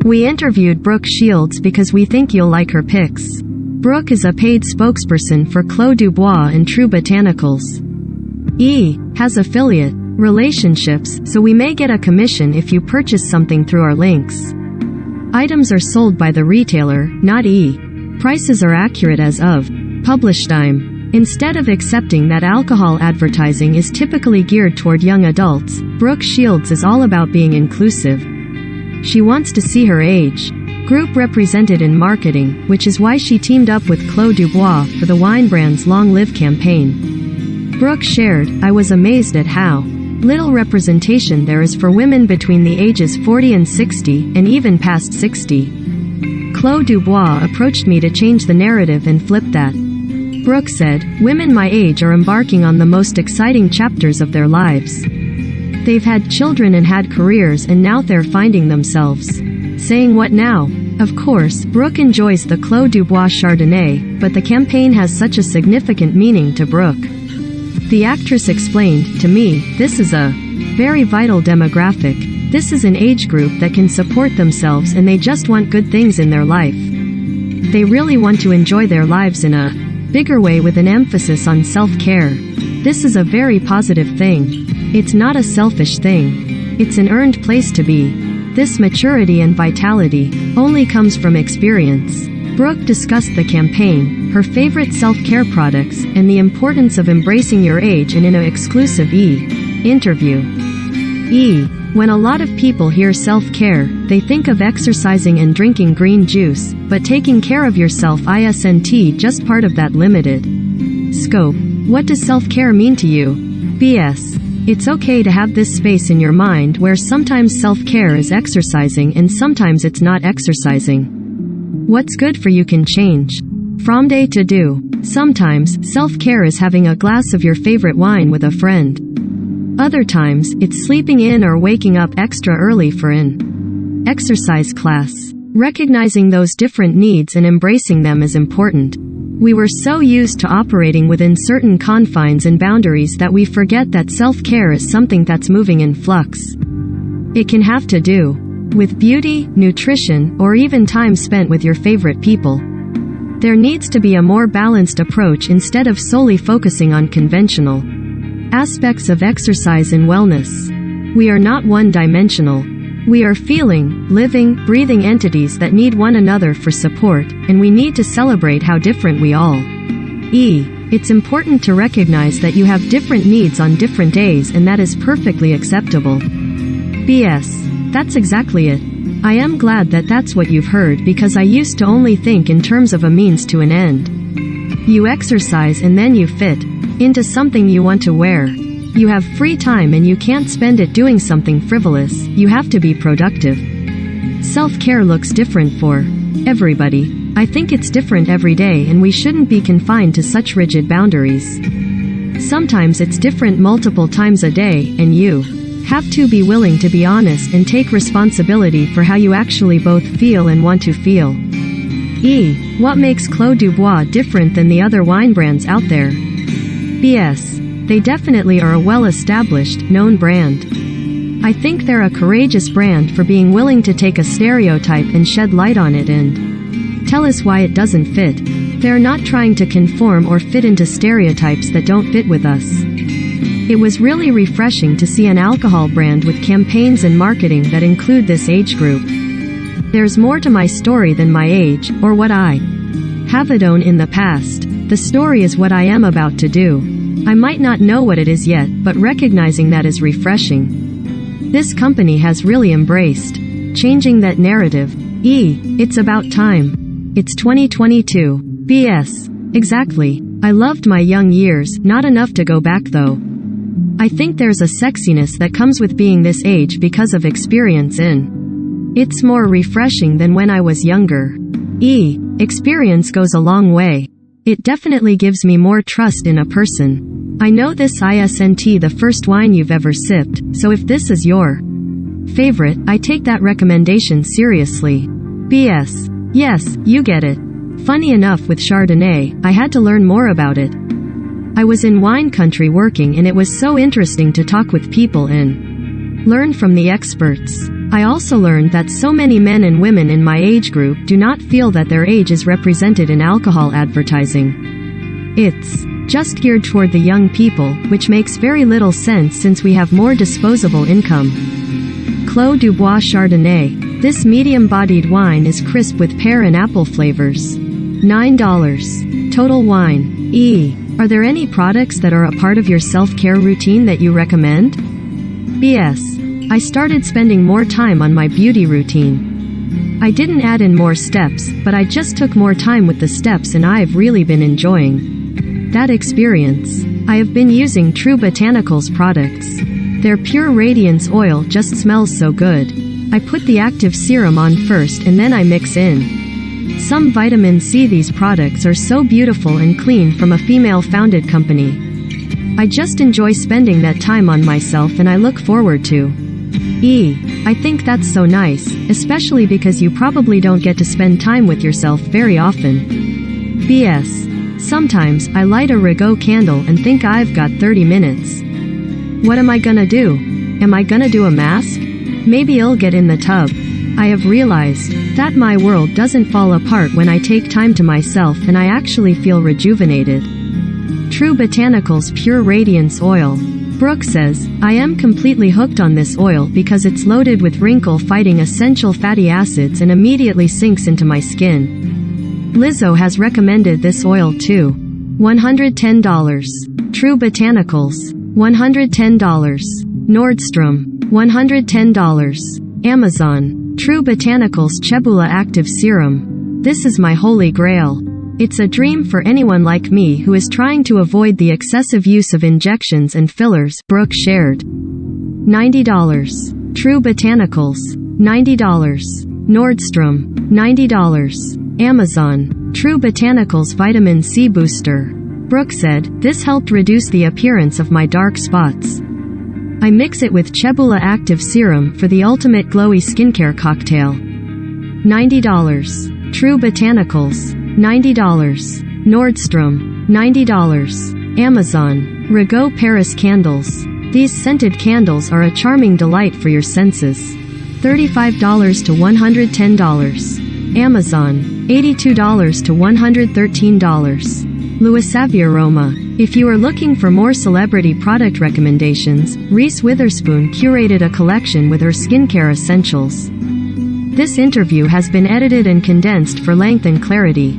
We interviewed Brooke Shields because we think you'll like her picks. Brooke is a paid spokesperson for Clos du Bois and True Botanicals. Has affiliate relationships, so we may get a commission if you purchase something through our links. Items are sold by the retailer, not Prices are accurate as of published time. Instead of accepting that alcohol advertising is typically geared toward young adults, Brooke Shields is all about being inclusive. She wants to see her age group represented in marketing, which is why she teamed up with Clos du Bois for the wine brand's Long Live campaign. Brooke shared, "I was amazed at how little representation there is for women between the ages 40 and 60, and even past 60. Clos du Bois approached me to change the narrative and flip that." Brooke said, "Women my age are embarking on the most exciting chapters of their lives. They've had children and had careers, and now they're finding themselves saying, what now?" Of course, Brooke enjoys the Clos du Bois Chardonnay, but the campaign has such a significant meaning to Brooke. The actress explained, "To me, this is a very vital demographic. This is an age group that can support themselves and they just want good things in their life. They really want to enjoy their lives in a bigger way with an emphasis on self-care. This is a very positive thing. It's not a selfish thing. It's an earned place to be. This maturity and vitality only comes from experience." Brooke discussed the campaign, her favorite self-care products, and the importance of embracing your age in an exclusive interview. When a lot of people hear self-care, they think of exercising and drinking green juice, but taking care of yourself isn't just part of that limited scope. What does self-care mean to you? It's okay to have this space in your mind where sometimes self-care is exercising and sometimes it's not exercising. What's good for you can change from day to day. Sometimes, self-care is having a glass of your favorite wine with a friend. Other times, it's sleeping in or waking up extra early for an exercise class. Recognizing those different needs and embracing them is important. We were so used to operating within certain confines and boundaries that we forget that self-care is something that's moving in flux. It can have to do with beauty, nutrition, or even time spent with your favorite people. There needs to be a more balanced approach instead of solely focusing on conventional aspects of exercise and wellness. We are not one-dimensional. We are feeling, living, breathing entities that need one another for support, and we need to celebrate how different we all It's important to recognize that you have different needs on different days, and that is perfectly acceptable. That's exactly it. I am glad that that's what you've heard, because I used to only think in terms of a means to an end. You exercise and then you fit into something you want to wear. You have free time and you can't spend it doing something frivolous. You have to be productive. Self-care looks different for everybody. I think it's different every day, and we shouldn't be confined to such rigid boundaries. Sometimes it's different multiple times a day, and you have to be willing to be honest and take responsibility for how you actually both feel and want to feel. What makes Clos du Bois different than the other wine brands out there? They definitely are a well-established, known brand. I think they're a courageous brand for being willing to take a stereotype and shed light on it and tell us why it doesn't fit. They're not trying to conform or fit into stereotypes that don't fit with us. It was really refreshing to see an alcohol brand with campaigns and marketing that include this age group. There's more to my story than my age, or what I have done in the past. The story is what I am about to do. I might not know what it is yet, but recognizing that is refreshing. This company has really embraced changing that narrative. It's about time. It's 2022. Exactly. I loved my young years, not enough to go back though. I think there's a sexiness that comes with being this age because of experience it's more refreshing than when I was younger. Experience goes a long way. It definitely gives me more trust in a person. I know this isn't the first wine you've ever sipped, so if this is your favorite, I take that recommendation seriously. Yes, you get it. Funny enough, with Chardonnay, I had to learn more about it. I was in wine country working, and it was so interesting to talk with people and learn from the experts. I also learned that so many men and women in my age group do not feel that their age is represented in alcohol advertising. It's just geared toward the young people, which makes very little sense since we have more disposable income. Clos du Bois Chardonnay. This medium-bodied wine is crisp with pear and apple flavors. $9. Total Wine. Are there any products that are a part of your self-care routine that you recommend? BS. I started spending more time on my beauty routine. I didn't add in more steps, but I just took more time with the steps and I've really been enjoying that experience. I have been using True Botanicals products. Their Pure Radiance oil just smells so good. I put the active serum on first and then I mix in some vitamin C. These products are so beautiful and clean from a female-founded company. I just enjoy spending that time on myself and I look forward to I think that's so nice, especially because you probably don't get to spend time with yourself very often. BS. Sometimes, I light a Rigaud candle and think I've got 30 minutes. What am I gonna do? Am I gonna do a mask? Maybe I'll get in the tub. I have realized that my world doesn't fall apart when I take time to myself and I actually feel rejuvenated. True Botanicals Pure Radiance Oil. Brooke says, I am completely hooked on this oil because it's loaded with wrinkle-fighting essential fatty acids and immediately sinks into my skin. Lizzo has recommended this oil too. $110. True Botanicals. $110. Nordstrom. $110. Amazon. True Botanicals Chebula Active Serum. This is my holy grail. It's a dream for anyone like me who is trying to avoid the excessive use of injections and fillers, Brooke shared. $90. True Botanicals. $90. Nordstrom. $90. Amazon. True Botanicals Vitamin C Booster. Brooke said, this helped reduce the appearance of my dark spots. I mix it with Chebula Active Serum for the ultimate glowy skincare cocktail. $90. True Botanicals. $90. Nordstrom. $90. Amazon. Rigaud Paris Candles. These scented candles are a charming delight for your senses. $35 to $110. Amazon. $82 to $113. Louis Xavier Roma. If you are looking for more celebrity product recommendations, Reese Witherspoon curated a collection with her skincare essentials. This interview has been edited and condensed for length and clarity.